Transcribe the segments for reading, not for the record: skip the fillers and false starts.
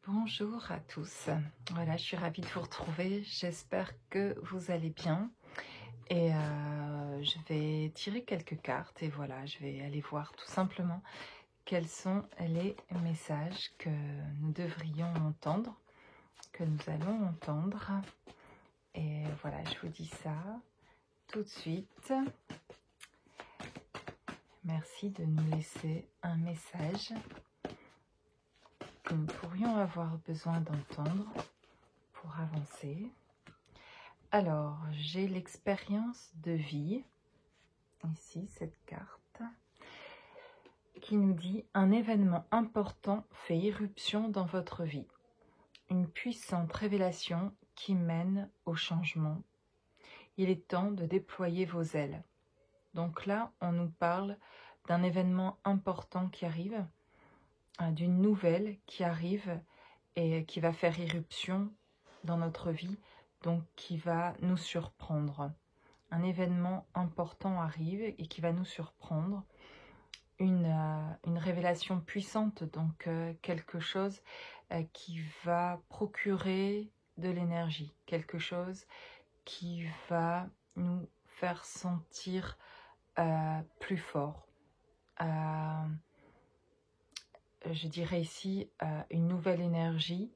Bonjour à tous. Voilà, je suis ravie de vous retrouver. J'espère que vous allez bien. Et je vais tirer quelques cartes et voilà, je vais aller voir tout simplement quels sont les messages que nous devrions entendre, que nous allons entendre. Et voilà, je vous dis ça tout de suite. Merci de nous laisser un message que nous pourrions avoir besoin d'entendre pour avancer. Alors, j'ai l'expérience de vie, ici, cette carte, qui nous dit « Un événement important fait irruption dans votre vie. Une puissante révélation qui mène au changement. Il est temps de déployer vos ailes. » Donc là, on nous parle d'un événement important qui arrive, d'une nouvelle qui arrive et qui va faire irruption dans notre vie, donc qui va nous surprendre. Un événement important arrive et qui va nous surprendre. Une révélation puissante, donc quelque chose qui va procurer de l'énergie, quelque chose qui va nous faire sentir plus fort. Je dirais ici une nouvelle énergie,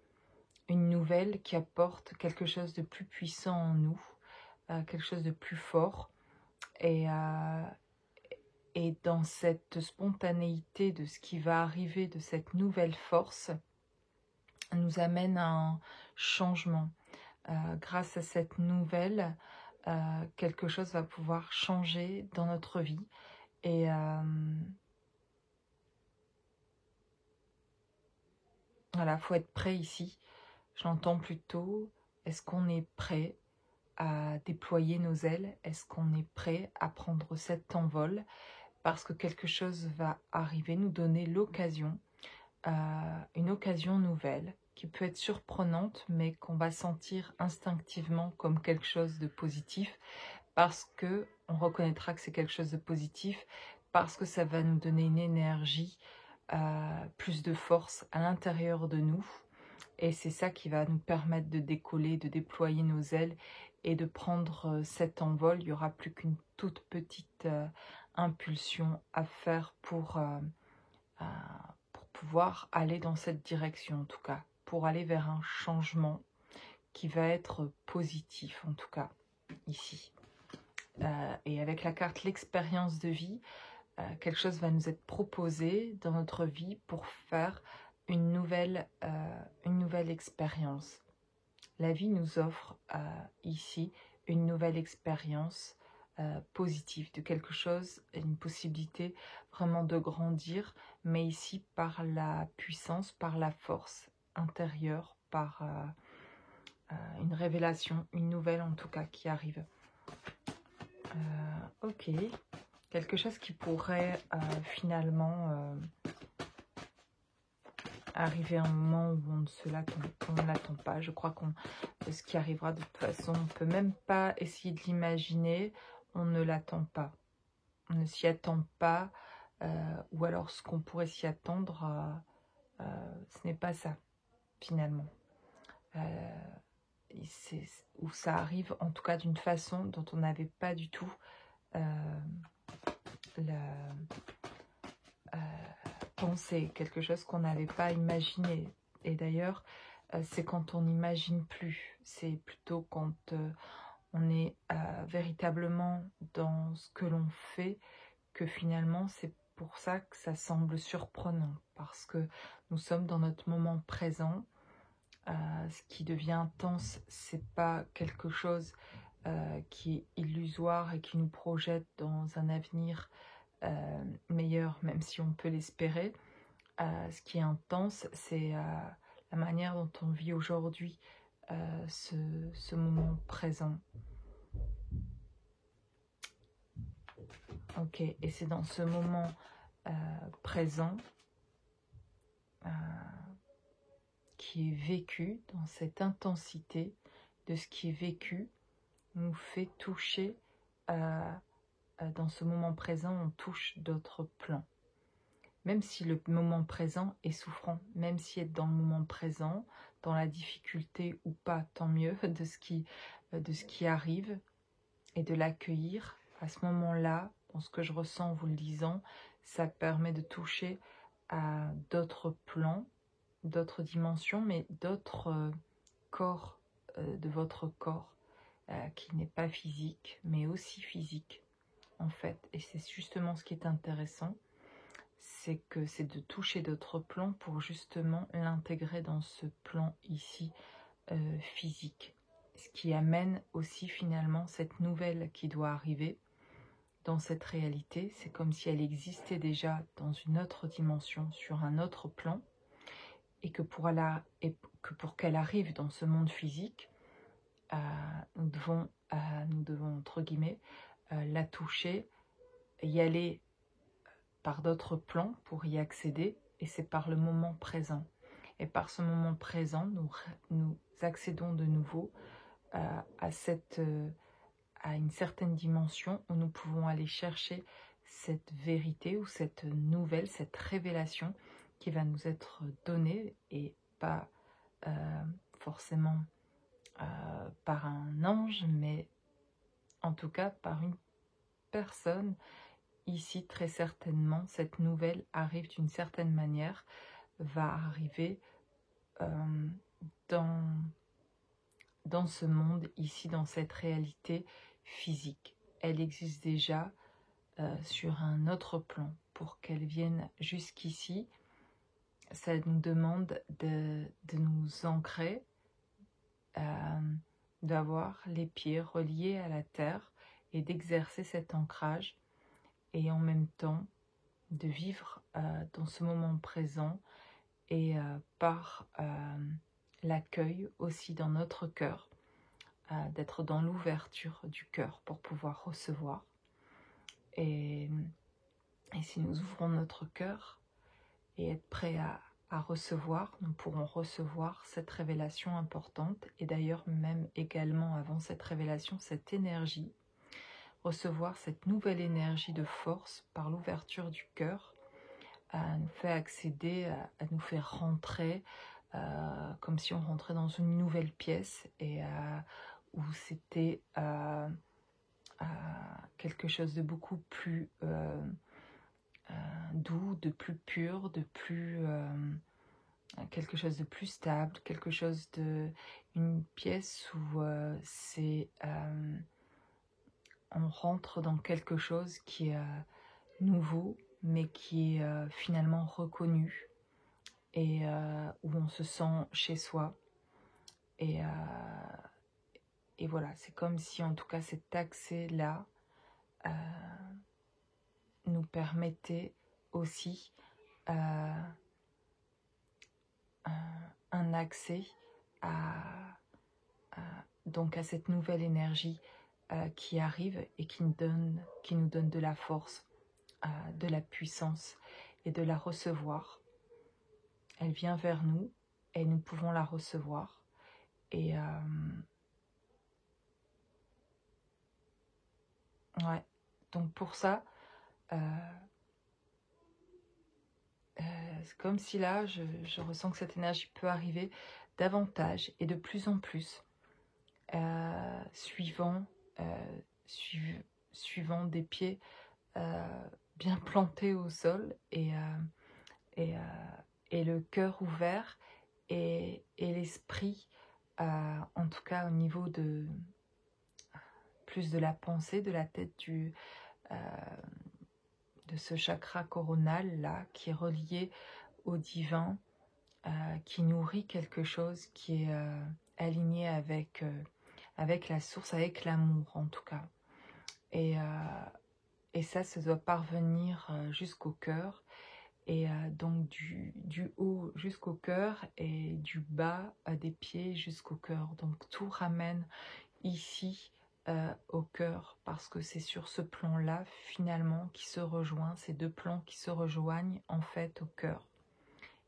une nouvelle qui apporte quelque chose de plus puissant en nous, quelque chose de plus fort. Et dans cette spontanéité de ce qui va arriver, de cette nouvelle force, nous amène à un changement. Grâce à cette nouvelle, quelque chose va pouvoir changer dans notre vie. Et voilà, il faut être prêt ici. J'entends plutôt, est-ce qu'on est prêt à déployer nos ailes? Est-ce qu'on est prêt à prendre cet envol? Parce que quelque chose va arriver, nous donner l'occasion, une occasion nouvelle, qui peut être surprenante, mais qu'on va sentir instinctivement comme quelque chose de positif, parce que on reconnaîtra que c'est quelque chose de positif, parce que ça va nous donner une énergie, plus de force à l'intérieur de nous. Et c'est ça qui va nous permettre de décoller, de déployer nos ailes et de prendre cet envol. Il n'y aura plus qu'une toute petite impulsion à faire pour pouvoir aller dans cette direction, en tout cas, pour aller vers un changement qui va être positif, en tout cas, ici. Et avec la carte l'expérience de vie, quelque chose va nous être proposé dans notre vie pour faire une nouvelle expérience. La vie nous offre ici une nouvelle expérience positive, de quelque chose, une possibilité vraiment de grandir, mais ici par la puissance, par la force intérieure, par une révélation, une nouvelle en tout cas qui arrive. Ok, quelque chose qui pourrait finalement arriver à un moment où on ne l'attend pas. Je crois que ce qui arrivera de toute façon, on ne peut même pas essayer de l'imaginer, on ne l'attend pas. On ne s'y attend pas, ou alors ce qu'on pourrait s'y attendre, ce n'est pas ça, finalement. Où ça arrive, en tout cas d'une façon dont on n'avait pas du tout penser, quelque chose qu'on n'avait pas imaginé. Et d'ailleurs, c'est quand on n'imagine plus. C'est plutôt quand on est véritablement dans ce que l'on fait que finalement, c'est pour ça que ça semble surprenant. Parce que nous sommes dans notre moment présent. Ce qui devient intense, c'est pas quelque chose qui est illusoire et qui nous projette dans un avenir meilleur, même si on peut l'espérer. Ce qui est intense, c'est la manière dont on vit aujourd'hui ce moment présent. Ok, et c'est dans ce moment présent qui est vécu, dans cette intensité de ce qui est vécu, nous fait toucher dans ce moment présent, on touche d'autres plans. même si le moment présent est souffrant, même si être dans le moment présent, dans la difficulté ou pas, tant mieux, de ce qui arrive, et de l'accueillir à ce moment-là, dans ce que je ressens en vous le disant, ça permet de toucher à d'autres plans, d'autres dimensions, mais d'autres corps de votre corps, qui n'est pas physique, mais aussi physique, en fait. Et c'est justement ce qui est intéressant, c'est que c'est de toucher d'autres plans pour justement l'intégrer dans ce plan ici physique. Ce qui amène aussi finalement cette nouvelle qui doit arriver dans cette réalité. C'est comme si elle existait déjà dans une autre dimension, sur un autre plan, et que pour qu'elle arrive dans ce monde physique, nous devons entre guillemets la toucher, y aller par d'autres plans pour y accéder, et c'est par le moment présent. Et par ce moment présent, nous accédons de nouveau à une certaine dimension où nous pouvons aller chercher cette vérité ou cette nouvelle, cette révélation qui va nous être donnée, et pas forcément par un ange, mais en tout cas par une personne. Ici, très certainement, cette nouvelle arrive d'une certaine manière, va arriver dans ce monde, ici, dans cette réalité physique. Elle existe déjà sur un autre plan. Pour qu'elle vienne jusqu'ici, ça nous demande de nous ancrer, d'avoir les pieds reliés à la terre et d'exercer cet ancrage, et en même temps de vivre dans ce moment présent, et par l'accueil aussi dans notre cœur, d'être dans l'ouverture du cœur pour pouvoir recevoir. Et si nous ouvrons notre cœur et être prêts à recevoir, nous pourrons recevoir cette révélation importante, et d'ailleurs même également avant cette révélation, cette énergie, recevoir cette nouvelle énergie de force par l'ouverture du cœur, nous fait accéder, à nous faire rentrer, comme si on rentrait dans une nouvelle pièce, et où c'était quelque chose de beaucoup plus doux, de plus pur, de plus quelque chose de plus stable, une pièce où on rentre dans quelque chose qui est nouveau, mais qui est finalement reconnu, et où on se sent chez soi. Et voilà, c'est comme si en tout cas cet accès-là nous permettait aussi un accès donc à cette nouvelle énergie qui arrive et qui nous donne de la force, de la puissance, et de la recevoir. Elle vient vers nous et nous pouvons la recevoir. Et ouais, donc pour ça, c'est comme si là, je ressens que cette énergie peut arriver davantage et de plus en plus, suivant des pieds bien plantés au sol, et le cœur ouvert, et l'esprit, en tout cas au niveau de plus de la pensée, de la tête, de ce chakra coronal là, qui est relié au divin, qui nourrit quelque chose qui est aligné avec la source, avec l'amour en tout cas. Et ça doit parvenir jusqu'au cœur, et donc du haut jusqu'au cœur, et du bas des pieds jusqu'au cœur. Donc tout ramène ici au cœur, parce que c'est sur ce plan-là finalement qui se rejoint, ces deux plans qui se rejoignent en fait au cœur.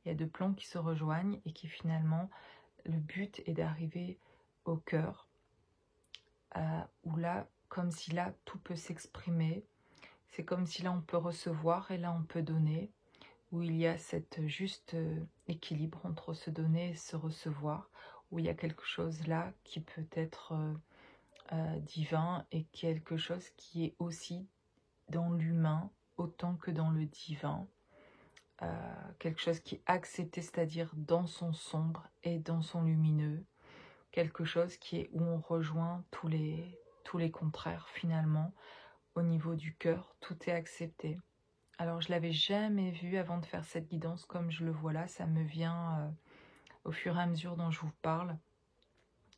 Il y a deux plans qui se rejoignent, et qui finalement, le but est d'arriver au cœur, où là, comme si là tout peut s'exprimer. C'est comme si là on peut recevoir, et là on peut donner. où il y a cet juste équilibre entre se donner et se recevoir, où il y a quelque chose là qui peut être divin et quelque chose qui est aussi dans l'humain autant que dans le divin. Quelque chose qui est accepté, c'est-à-dire dans son sombre et dans son lumineux. Quelque chose qui est où on rejoint tous les contraires finalement. Au niveau du cœur, tout est accepté. Alors je l'avais jamais vu avant de faire cette guidance comme je le vois là. Ça me vient au fur et à mesure dont je vous parle.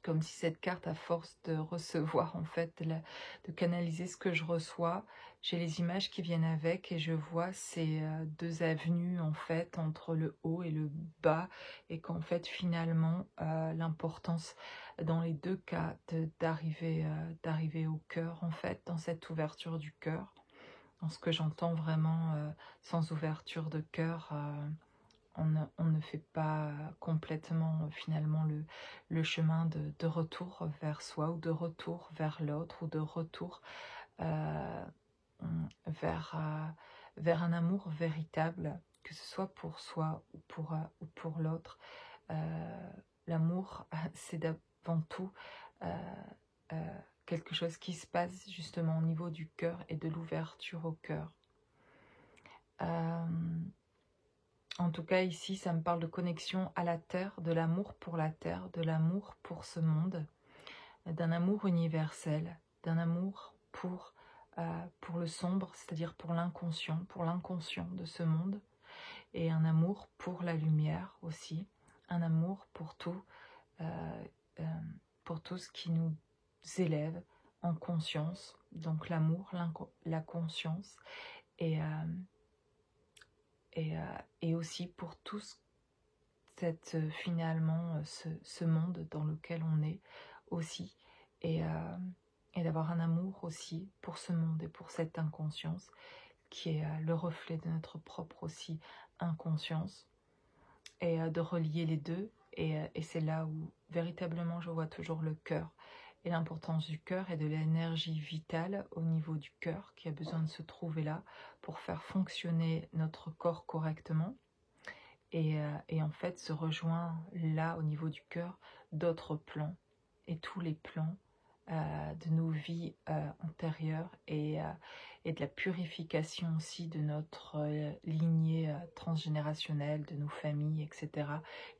Comme si cette carte, à force de recevoir, en fait, de canaliser ce que je reçois, j'ai les images qui viennent avec et je vois ces deux avenues, en fait, entre le haut et le bas, et qu'en fait, finalement, l'importance dans les deux cas d'arriver au cœur, en fait, dans cette ouverture du cœur, dans ce que j'entends vraiment, sans ouverture de cœur, on ne fait pas complètement finalement le chemin de retour vers soi ou de retour vers l'autre ou de retour euh, vers un amour véritable, que ce soit pour soi ou pour l'autre. L'amour, c'est d'avant tout quelque chose qui se passe justement au niveau du cœur et de l'ouverture au cœur. En tout cas, ici, ça me parle de connexion à la terre, de l'amour pour la terre, de l'amour pour ce monde, d'un amour universel, d'un amour pour le sombre, c'est-à-dire pour l'inconscient de ce monde, et un amour pour la lumière aussi, un amour euh, pour tout ce qui nous élève en conscience, donc l'amour, la conscience, et et aussi pour tout finalement ce monde dans lequel on est aussi, et d'avoir un amour aussi pour ce monde et pour cette inconscience qui est le reflet de notre propre aussi inconscience, et de relier les deux, et c'est là où véritablement je vois toujours le cœur et l'importance du cœur et de l'énergie vitale au niveau du cœur qui a besoin de se trouver là pour faire fonctionner notre corps correctement, et en fait se rejoint là au niveau du cœur d'autres plans et tous les plans de nos vies antérieures, et de la purification aussi de notre lignée transgénérationnelle, de nos familles, etc.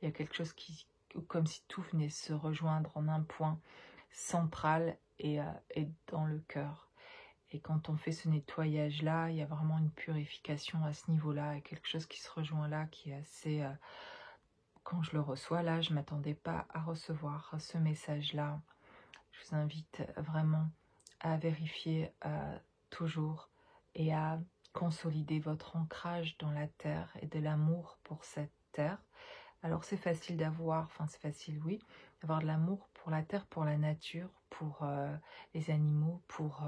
Il y a quelque chose comme si tout venait se rejoindre en un point central et dans le cœur. Et quand on fait ce nettoyage-là, il y a vraiment une purification à ce niveau-là, et quelque chose qui se rejoint là, qui est assez... quand je le reçois là, je ne m'attendais pas à recevoir ce message-là. Je vous invite vraiment à vérifier toujours et à consolider votre ancrage dans la terre et de l'amour pour cette terre. Alors c'est facile d'avoir, enfin c'est facile oui, d'avoir de l'amour pour la terre, pour la nature, pour les animaux, pour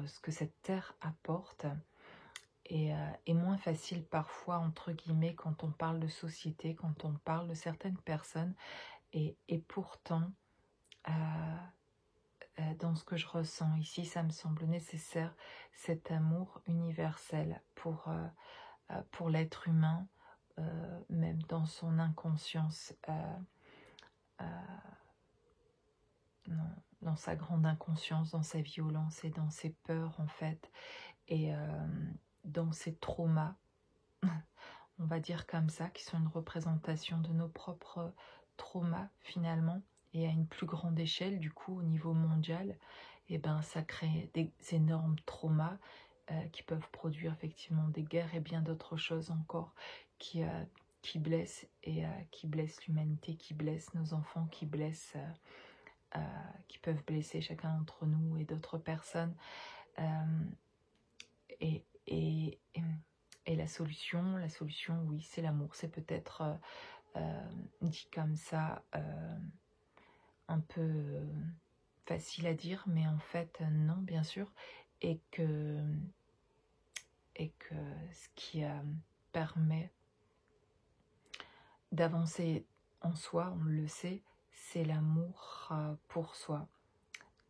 ce que cette terre apporte, et moins facile parfois entre guillemets quand on parle de société, quand on parle de certaines personnes, et pourtant dans ce que je ressens ici, ça me semble nécessaire, cet amour universel pour l'être humain, même dans son inconscience, dans sa grande inconscience, dans sa violence et dans ses peurs en fait, et dans ses traumas, on va dire comme ça, qui sont une représentation de nos propres traumas finalement, et à une plus grande échelle du coup au niveau mondial, et ben ça crée des énormes traumas qui peuvent produire effectivement des guerres et bien d'autres choses encore qui blessent, et qui blessent l'humanité, qui blessent nos enfants, qui peuvent blesser chacun d'entre nous et d'autres personnes. Et la solution, oui, c'est l'amour. C'est peut-être dit comme ça, un peu facile à dire, mais en fait non, bien sûr, et que ce qui permet d'avancer en soi, on le sait, c'est l'amour pour soi.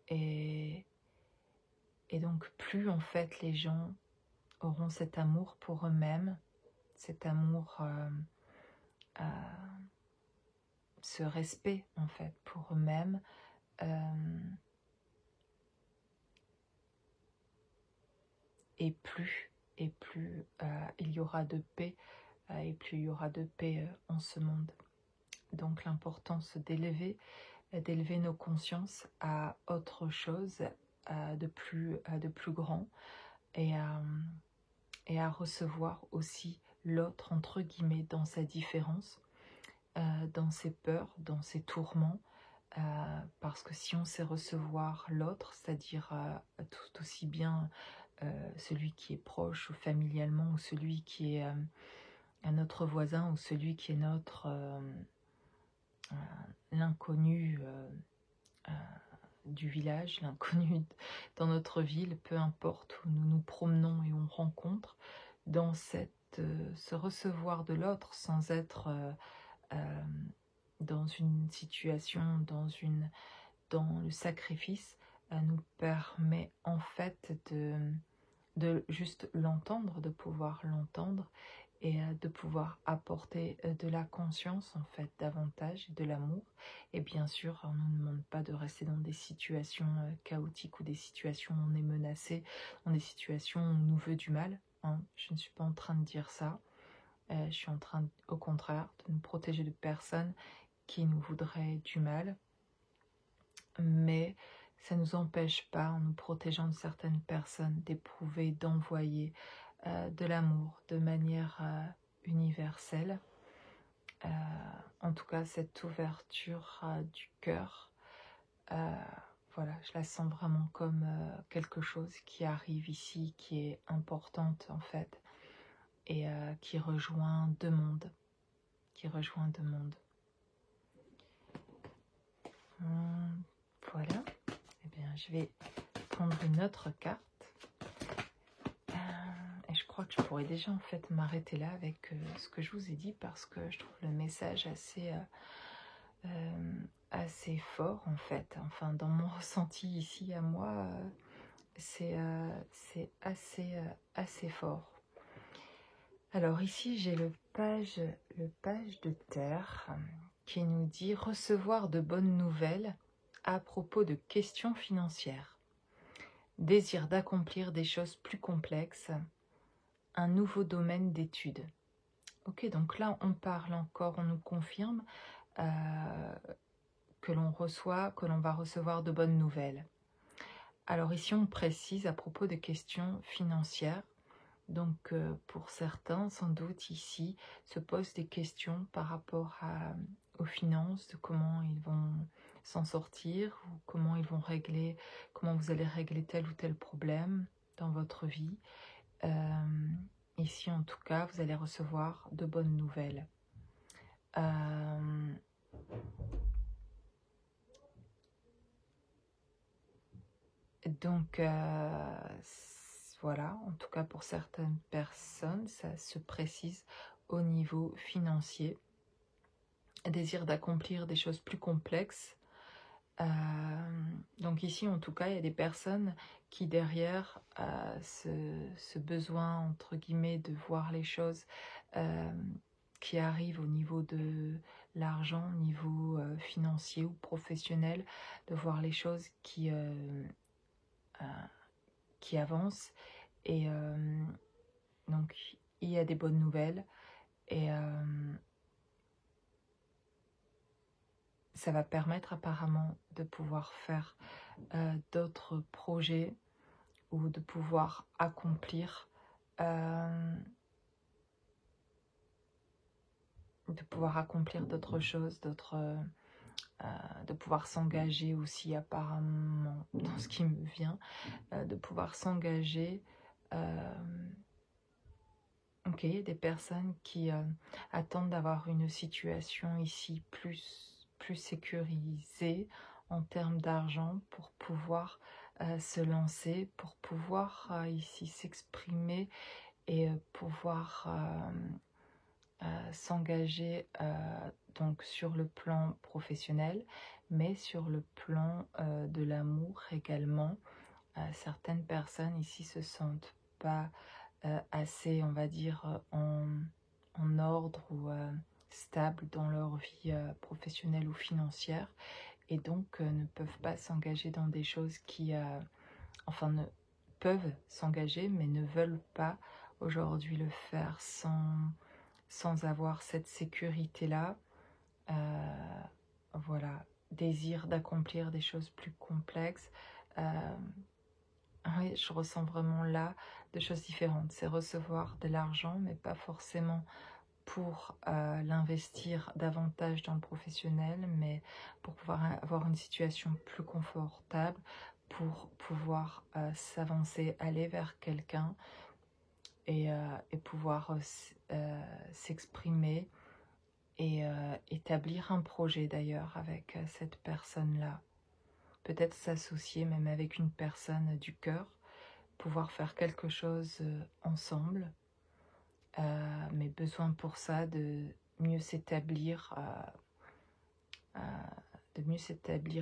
Et donc plus en fait les gens auront cet amour pour eux-mêmes, cet amour, ce respect en fait pour eux-mêmes, et plus il y aura de paix, et plus il y aura de paix en ce monde. Donc l'importance d'élever nos consciences à autre chose, de plus grand, et à recevoir aussi l'autre, entre guillemets, dans sa différence, dans ses peurs, dans ses tourments, parce que si on sait recevoir l'autre, c'est-à-dire tout aussi bien celui qui est proche ou familialement, ou celui qui est notre voisin, ou celui qui est notre l'inconnu du village, l'inconnu dans notre ville, peu importe où nous nous promenons et on rencontre, dans ce recevoir de l'autre sans être dans une situation, dans le sacrifice, nous permet en fait de juste l'entendre, de pouvoir l'entendre, et de pouvoir apporter de la conscience en fait davantage, de l'amour. Et bien sûr, on ne nous demande pas de rester dans des situations chaotiques, ou des situations où on est menacé, dans des situations où on nous veut du mal, hein. Je ne suis pas en train de dire ça. Je suis en train, au contraire, de nous protéger de personnes qui nous voudraient du mal. Mais ça ne nous empêche pas, en nous protégeant de certaines personnes, d'éprouver, d'envoyer de l'amour de manière universelle. En tout cas, cette ouverture du cœur, voilà, je la sens vraiment comme quelque chose qui arrive ici, qui est importante en fait, et qui rejoint deux mondes, Voilà. Eh bien, je vais prendre une autre carte. Et je crois que je pourrais déjà en fait m'arrêter là avec ce que je vous ai dit, parce que je trouve le message assez fort en fait. Enfin, dans mon ressenti ici à moi, c'est assez fort. Alors ici, j'ai le page de terre qui nous dit recevoir de bonnes nouvelles à propos de questions financières. Désir d'accomplir des choses plus complexes, un nouveau domaine d'études. Ok, donc là on parle encore, on nous confirme que l'on va recevoir de bonnes nouvelles. Alors ici on précise à propos de questions financières. Donc pour certains, sans doute ici, se posent des questions par rapport aux finances, de comment ils vont s'en sortir, ou comment vous allez régler tel ou tel problème dans votre vie. Ici en tout cas, vous allez recevoir de bonnes nouvelles. Donc voilà, en tout cas pour certaines personnes, ça se précise au niveau financier. Désir d'accomplir des choses plus complexes. Donc ici, en tout cas, il y a des personnes qui derrière ce besoin, entre guillemets, de voir les choses qui arrivent au niveau de l'argent, au niveau financier ou professionnel, de voir les choses qui avancent. Et donc, il y a des bonnes nouvelles. Et ça va permettre apparemment de pouvoir faire d'autres projets, ou de pouvoir accomplir d'autres choses, de pouvoir s'engager aussi apparemment, dans ce qui me vient, de pouvoir s'engager. Ok, il y a des personnes qui attendent d'avoir une situation ici plus sécurisée en termes d'argent, pour pouvoir se lancer, pour pouvoir ici s'exprimer, et pouvoir s'engager donc sur le plan professionnel, mais sur le plan de l'amour également. Certaines personnes ici se sentent pas assez, on va dire, en ordre ou stable dans leur vie professionnelle ou financière, et donc ne peuvent pas s'engager dans des choses qui, enfin, peuvent s'engager, mais ne veulent pas aujourd'hui le faire sans avoir cette sécurité-là. Voilà, désir d'accomplir des choses plus complexes. Oui, je ressens vraiment là deux choses différentes. C'est recevoir de l'argent, mais pas forcément pour l'investir davantage dans le professionnel, mais pour pouvoir avoir une situation plus confortable, pour pouvoir s'avancer, aller vers quelqu'un et pouvoir s'exprimer et établir un projet d'ailleurs avec cette personne-là. Peut-être s'associer même avec une personne du cœur, pouvoir faire quelque chose ensemble, mais besoin pour ça de mieux s'établir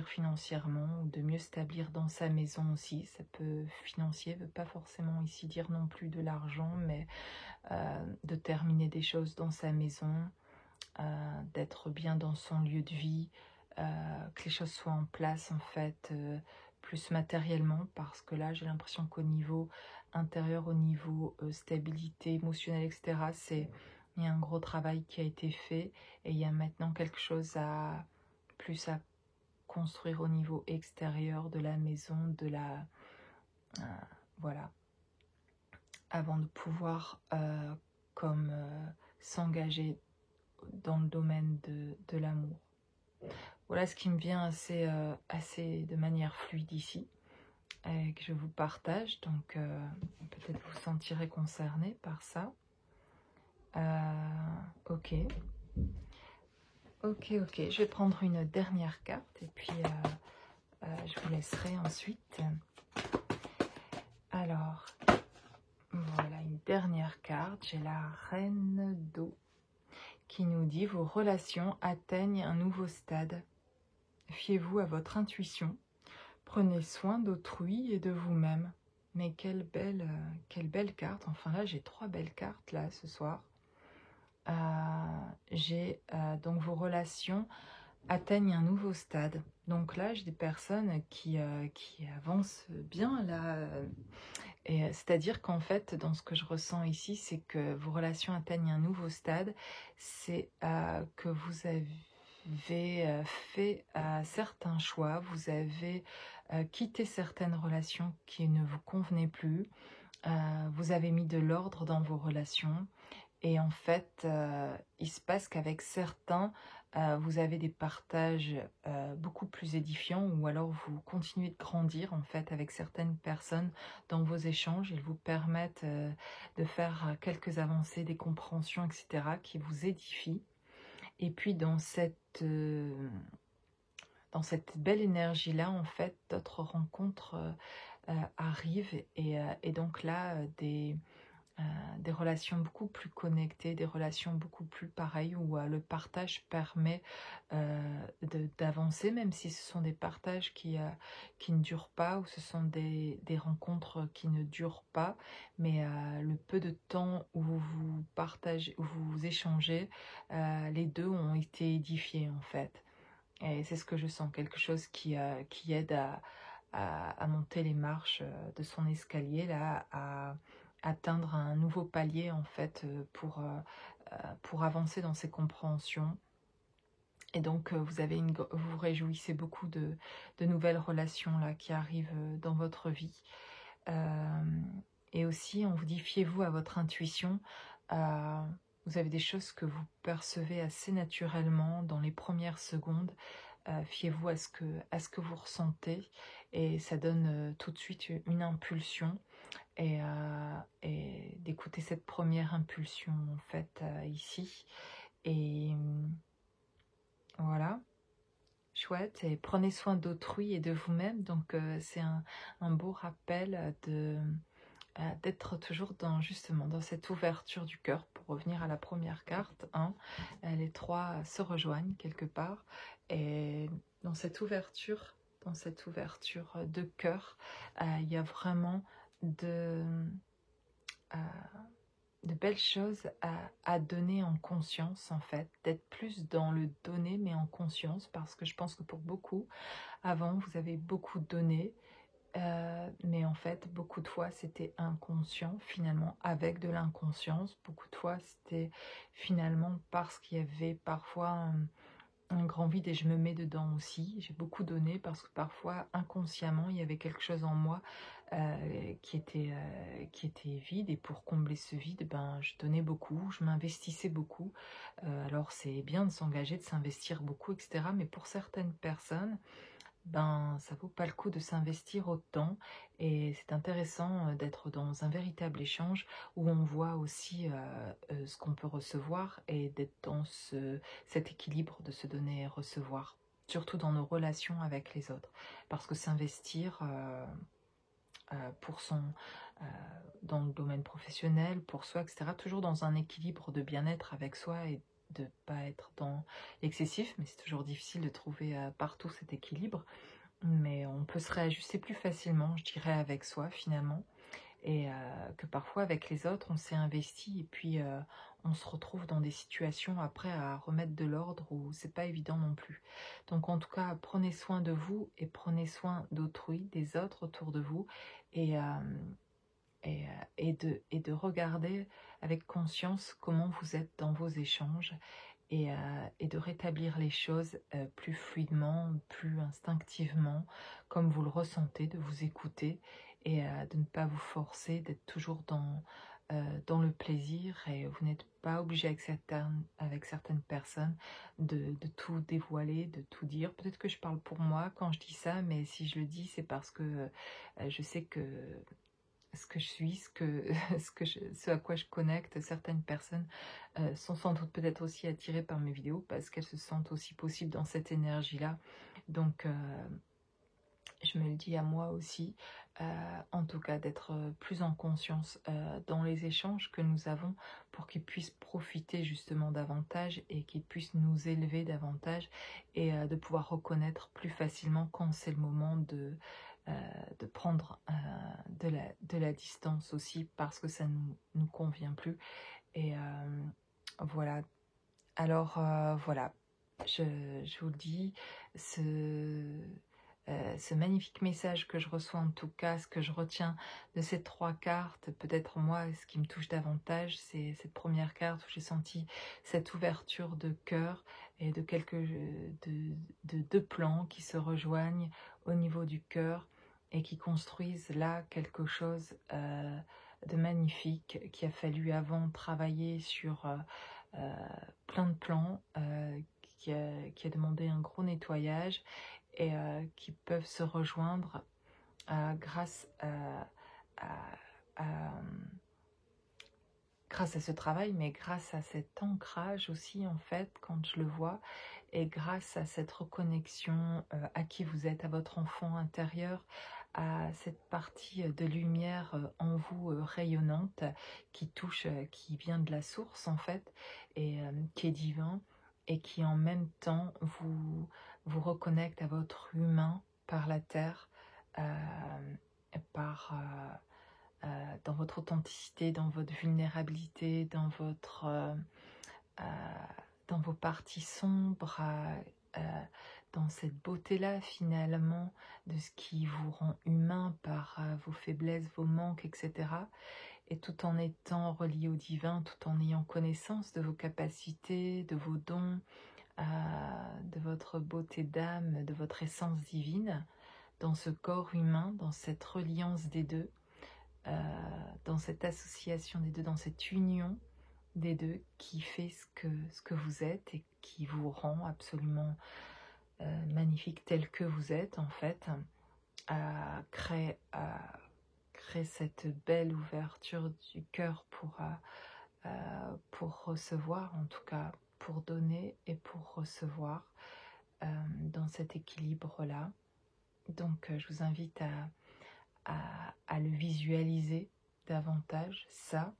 financièrement, ou de mieux s'établir dans sa maison aussi. Ça peut, financier ne veut pas forcément ici dire non plus de l'argent, mais de terminer des choses dans sa maison, d'être bien dans son lieu de vie, que les choses soient en place en fait, plus matériellement, parce que là j'ai l'impression qu'au niveau intérieur, au niveau stabilité émotionnelle, etc., il y a un gros travail qui a été fait, et il y a maintenant quelque chose à construire au niveau extérieur de la maison, voilà, avant de pouvoir s'engager dans le domaine de l'amour. Voilà ce qui me vient assez de manière fluide ici, et que je vous partage, donc peut-être vous sentirez concerné par ça. Ok, je vais prendre une dernière carte, et puis je vous laisserai ensuite. Alors, voilà une dernière carte, j'ai la Reine d'eau, qui nous dit: vos relations atteignent un nouveau stade. Fiez-vous à votre intuition. Prenez soin d'autrui et de vous-même. Mais quelle belle carte. Enfin là, j'ai 3 belles cartes là ce soir. J'ai donc vos relations atteignent un nouveau stade. Donc là, j'ai des personnes qui avancent bien là. Et c'est-à-dire qu'en fait, dans ce que je ressens ici, c'est que vos relations atteignent un nouveau stade. C'est que vous avez fait certains choix, vous avez quitté certaines relations qui ne vous convenaient plus, vous avez mis de l'ordre dans vos relations, et en fait, il se passe qu'avec certains, vous avez des partages beaucoup plus édifiants, ou alors vous continuez de grandir en fait avec certaines personnes dans vos échanges. Ils vous permettent de faire quelques avancées, des compréhensions, etc. qui vous édifient. Et puis dans cette belle énergie-là, en fait, d'autres rencontres arrivent, et donc là, des relations beaucoup plus connectées, des relations beaucoup plus pareilles, où le partage permet d'avancer, même si ce sont des partages qui ne durent pas, ou ce sont des rencontres qui ne durent pas, mais le peu de temps où vous partagez, où vous échangez, les deux ont été édifiés en fait. Et c'est ce que je sens, quelque chose qui aide à monter les marches de son escalier, là, à atteindre un nouveau palier en fait, pour avancer dans ses compréhensions. Et donc vous vous réjouissez beaucoup de nouvelles relations là qui arrivent dans votre vie. Et aussi, on vous dit: fiez-vous à votre intuition. Vous avez des choses que vous percevez assez naturellement dans les premières secondes. Fiez-vous à ce que vous ressentez, et ça donne tout de suite une impulsion, et d'écouter cette première impulsion en fait ici, et voilà, chouette. Et prenez soin d'autrui et de vous-même, donc c'est un beau rappel d'être toujours justement dans cette ouverture du cœur, pour revenir à la première carte, hein. Les trois se rejoignent quelque part, et dans cette ouverture de cœur, il y a vraiment de belles choses à donner en conscience, en fait, d'être plus dans le donner, mais en conscience, parce que je pense que pour beaucoup, avant, vous avez beaucoup donné, mais en fait, beaucoup de fois, c'était inconscient, finalement, avec de l'inconscience. Beaucoup de fois, c'était finalement parce qu'il y avait parfois un grand vide et je me mets dedans aussi. J'ai beaucoup donné parce que parfois, inconsciemment, il y avait quelque chose en moi qui était vide, et pour combler ce vide, ben, je donnais beaucoup, je m'investissais beaucoup. Alors, c'est bien de s'engager, de s'investir beaucoup, etc. Mais pour certaines personnes, ben, ça vaut pas le coup de s'investir autant, et c'est intéressant d'être dans un véritable échange où on voit aussi ce qu'on peut recevoir, et d'être dans cet équilibre de se donner et recevoir, surtout dans nos relations avec les autres, parce que s'investir pour dans le domaine professionnel, pour soi, etc., toujours dans un équilibre de bien-être avec soi et de pas être dans l'excessif, mais c'est toujours difficile de trouver partout cet équilibre. Mais on peut se réajuster plus facilement, je dirais, avec soi finalement, et que parfois avec les autres, on s'est investi et puis on se retrouve dans des situations après à remettre de l'ordre où c'est pas évident non plus. Donc en tout cas, prenez soin de vous et prenez soin d'autrui, des autres autour de vous, et, et de regarder avec conscience comment vous êtes dans vos échanges, et de rétablir les choses plus fluidement, plus instinctivement, comme vous le ressentez, de vous écouter, et de ne pas vous forcer, d'être toujours dans le plaisir, et vous n'êtes pas obligé avec certaines personnes de tout dévoiler, de tout dire. Peut-être que je parle pour moi quand je dis ça, mais si je le dis, c'est parce que je sais que ce que je suis, ce à quoi je connecte, certaines personnes sont sans doute peut-être aussi attirées par mes vidéos parce qu'elles se sentent aussi possibles dans cette énergie-là. Donc, je me le dis à moi aussi, en tout cas d'être plus en conscience dans les échanges que nous avons, pour qu'ils puissent profiter justement davantage et qu'ils puissent nous élever davantage, et de pouvoir reconnaître plus facilement quand c'est le moment de prendre de la distance aussi, parce que ça ne nous convient plus. Et voilà. Alors voilà, je vous le dis, ce magnifique message que je reçois, en tout cas, ce que je retiens de ces 3 cartes, peut-être moi, ce qui me touche davantage, c'est cette première carte où j'ai senti cette ouverture de cœur et de deux plans qui se rejoignent au niveau du cœur et qui construisent là quelque chose de magnifique, qui a fallu avant travailler sur plein de plans, qui a demandé un gros nettoyage, et qui peuvent se rejoindre grâce grâce à ce travail, mais grâce à cet ancrage aussi, en fait, quand je le vois, et grâce à cette reconnexion à qui vous êtes, à votre enfant intérieur, à cette partie de lumière en vous rayonnante, qui touche, qui vient de la source, en fait, et qui est divin, et qui en même temps vous reconnecte à votre humain par la terre, par dans votre authenticité, dans votre vulnérabilité, dans vos parties sombres, dans cette beauté-là finalement de ce qui vous rend humain par vos faiblesses, vos manques, etc. Et tout en étant relié au divin, tout en ayant connaissance de vos capacités, de vos dons, de votre beauté d'âme, de votre essence divine, dans ce corps humain, dans cette reliance des deux, dans cette association des deux, dans cette union des deux qui fait ce que vous êtes et qui vous rend absolument magnifique tel que vous êtes, en fait, créer cette belle ouverture du cœur pour recevoir, en tout cas pour donner et pour recevoir, dans cet équilibre-là. Donc je vous invite à le visualiser davantage, ça,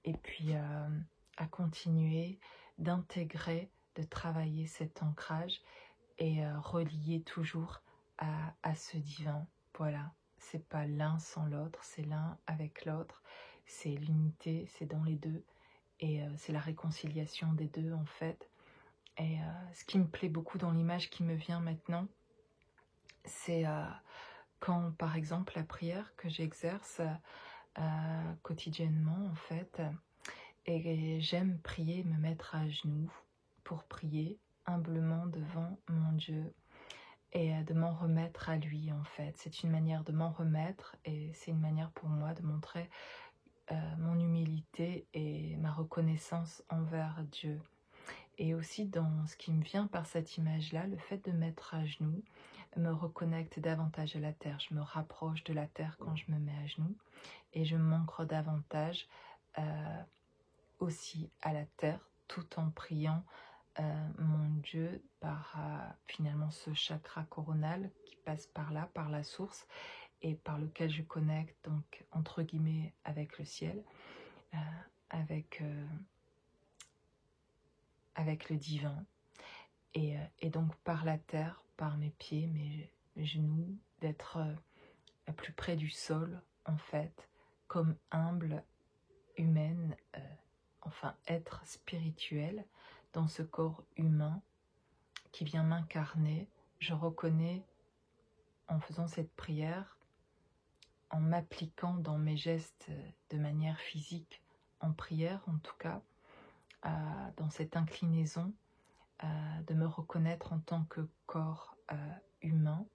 et puis à continuer d'intégrer, de travailler cet ancrage, et relier toujours à ce divin. Voilà, c'est pas l'un sans l'autre, c'est l'un avec l'autre, c'est l'unité, c'est dans les deux. Et c'est la réconciliation des deux en fait. Et ce qui me plaît beaucoup dans l'image qui me vient maintenant, c'est quand par exemple la prière que j'exerce quotidiennement en fait, et j'aime prier, me mettre à genoux pour prier humblement devant mon Dieu et de m'en remettre à lui en fait. C'est une manière de m'en remettre et c'est une manière pour moi de montrer mon humilité et ma reconnaissance envers Dieu. Et aussi dans ce qui me vient par cette image-là, le fait de mettre à genoux me reconnecte davantage à la terre. Je me rapproche de la terre quand je me mets à genoux et je m'ancre davantage aussi à la terre tout en priant mon Dieu par finalement ce chakra coronal qui passe par là, par la source et par lequel je connecte donc entre guillemets avec le ciel, avec le divin et donc par la terre, par mes pieds, mes genoux, d'être plus près du sol en fait, comme humble, humaine, enfin être spirituel dans ce corps humain qui vient m'incarner. Je reconnais en faisant cette prière, en m'appliquant dans mes gestes de manière physique, en prière en tout cas, dans cette inclinaison, de me reconnaître en tant que corps humain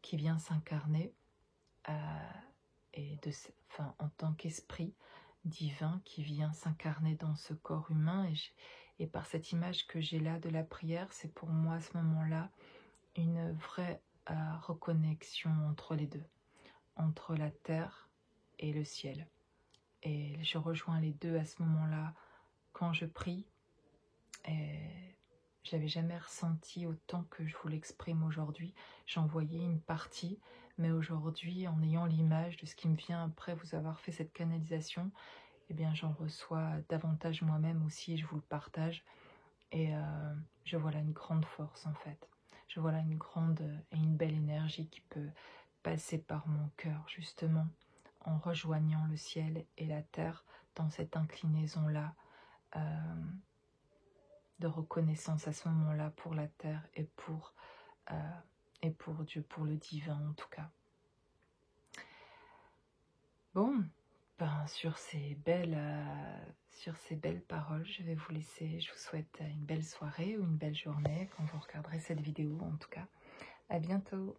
qui vient s'incarner et en tant qu'esprit divin qui vient s'incarner dans ce corps humain. Et par cette image que j'ai là de la prière, c'est pour moi à ce moment-là une vraie reconnexion entre les deux, entre la terre et le ciel. Et je rejoins les deux à ce moment-là quand je prie. Et je l'avais jamais ressenti autant que je vous l'exprime aujourd'hui. J'en voyais une partie, mais aujourd'hui, en ayant l'image de ce qui me vient après vous avoir fait cette canalisation, eh bien j'en reçois davantage moi-même aussi, je vous le partage. Et je vois là une grande force en fait. Je vois là une grande et une belle énergie qui peut passer par mon cœur justement, en rejoignant le ciel et la terre dans cette inclinaison-là. De reconnaissance à ce moment-là pour la terre et pour Dieu, pour le divin en tout cas. Bon, ben, sur ces belles paroles, je vais vous laisser. Je vous souhaite une belle soirée ou une belle journée quand vous regarderez cette vidéo en tout cas. À bientôt.